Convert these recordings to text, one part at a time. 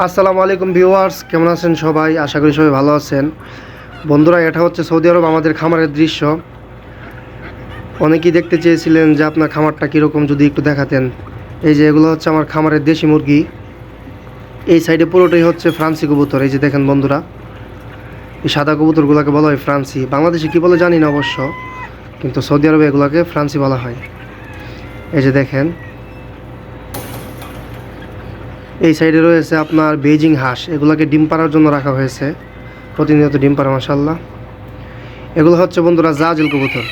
আসসালামু আলাইকুম ভিউয়ার্স, কেমন আছেন সবাই? আশা করি সবাই ভালো আছেন। বন্ধুরা, এটা হচ্ছে সৌদি আরব আমাদের খামারের দৃশ্য। অনেকেই দেখতে চেয়েছিলেন যে আপনার খামারটা কীরকম, যদি একটু দেখাতেন। এই যে এগুলো হচ্ছে আমার খামারের দেশি মুরগি। এই সাইডে পুরোটাই হচ্ছে ফ্রান্সি কবুতর। এই যে দেখেন বন্ধুরা, এই সাদা কবুতরগুলোকে বলা হয় ফ্রান্সি। বাংলাদেশে কী বলে জানি না অবশ্য, কিন্তু সৌদি আরবে এগুলোকে ফ্রান্সি বলা হয়। এই যে দেখেন, এই সাইডে রয়েছে আপনার বেজিং হাঁস। এগুলোকে ডিম পাড়ার জন্য রাখা হয়েছে, প্রতিনিয়ত ডিম পাড়া মাশাআল্লাহ। এগুলো হচ্ছে বন্ধুরা জাজেল কবুতর।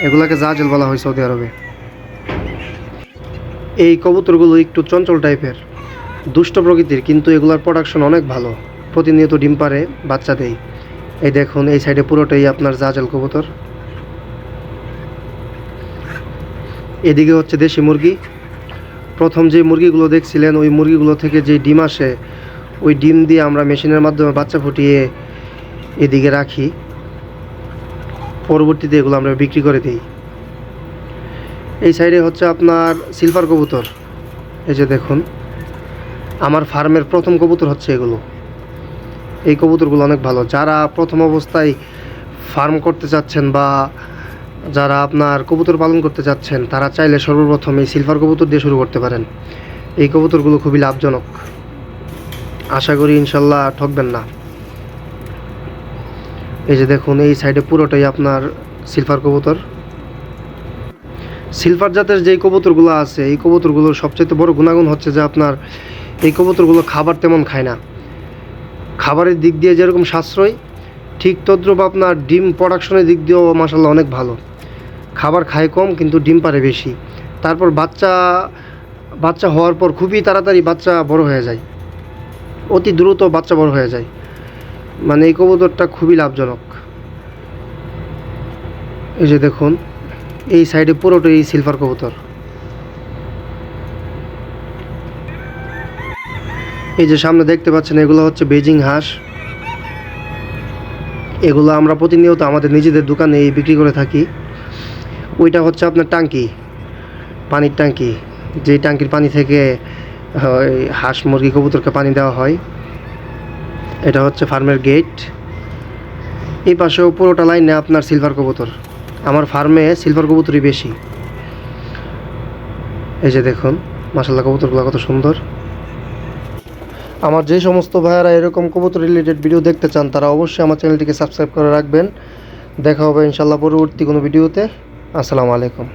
এগুলোকে জাজেল বলা হয় সৌদি আরবে। এই কবুতরগুলো একটু চঞ্চল টাইপের, দুষ্ট প্রকৃতির, কিন্তু এগুলোর প্রোডাকশন অনেক ভালো। প্রতিনিয়ত ডিম পাড়ে, বাচ্চা দেয়। এই দেখুন, এই সাইডে পুরোটাই আপনার জাজেল কবুতর। এদিকে হচ্ছে দেশি মুরগি। প্রথম যে মুরগিগুলো দেখছিলেন, ওই মুরগিগুলো থেকে যে ডিম আসে, ওই ডিম দিয়ে আমরা মেশিনের মাধ্যমে বাচ্চা ফুটিয়ে এদিকে রাখি। পরবর্তীতে এগুলো আমরা বিক্রি করে দিই। এই সাইডে হচ্ছে আপনার সিলভার কবুতর। এই যে দেখুন, আমার ফার্মের প্রথম কবুতর হচ্ছে এগুলো। এই কবুতরগুলো অনেক ভালো। যারা প্রথম অবস্থায় ফার্ম করতে চাচ্ছেন বা যারা আপনার কবুতর পালন করতে চাচ্ছেন, তারা চাইলে সর্বপ্রথম এই সিলভার কবুতর দিয়ে শুরু করতে পারেন। এই কবুতরগুলো খুবই লাভজনক। আশা করি ইনশাল্লাহ ঠকবেন না। এই যে দেখুন, এই সাইডে পুরোটাই আপনার সিলভার কবুতর। সিলভার জাতের যেই কবুতরগুলো আছে, এই কবুতরগুলোর সবচেয়ে বড় গুণাগুণ হচ্ছে যে আপনার এই কবুতরগুলো খাবার তেমন খায় না। খাবারের দিক দিয়ে যেরকম সাশ্রয়, ঠিক তদ্রূপ আপনার ডিম প্রোডাকশনের দিক দিয়েও মাশাআল্লাহ অনেক ভালো। খাবার খায় কম, কিন্তু ডিম পারে বেশি। তারপর বাচ্চা হওয়ার পর খুবই তাড়াতাড়ি বাচ্চা বড় হয়ে যায়, অতি দ্রুত বাচ্চা বড় হয়ে যায়। মানে এই কবুতরটা খুবই লাভজনক। এই যে দেখুন, এই সাইডে পুরোটাই সিলভার কবুতর। এই যে সামনে দেখতে পাচ্ছেন, এগুলো হচ্ছে বেজিং হাঁস। এগুলো আমরা প্রতিনিয়ত আমাদের নিজেদের দোকানে বিক্রি করে থাকি। ওইটা হচ্ছে আপনার ট্যাঙ্কি, পানির ট্যাঙ্কি। যেই ট্যাঙ্কির পানি থেকে হাঁস মুরগি কবুতরকে পানি দেওয়া হয়। এটা হচ্ছে ফার্মের গেট। এই পাশেও পুরোটা লাইনে আপনার সিলভার কবুতর। আমার ফার্মে সিলভার কবুতরই বেশি। এই যে দেখুন মাশাআল্লাহ, কবুতরগুলো কত সুন্দর। আমার যে সমস্ত ভাইয়ারা এরকম কবুতর রিলেটেড ভিডিও দেখতে চান, তারা অবশ্যই আমার চ্যানেলটিকে সাবস্ক্রাইব করে রাখবেন। দেখা হবে ইনশাআল্লাহ পরবর্তী কোনো ভিডিওতে। আসসালামু আলাইকুম।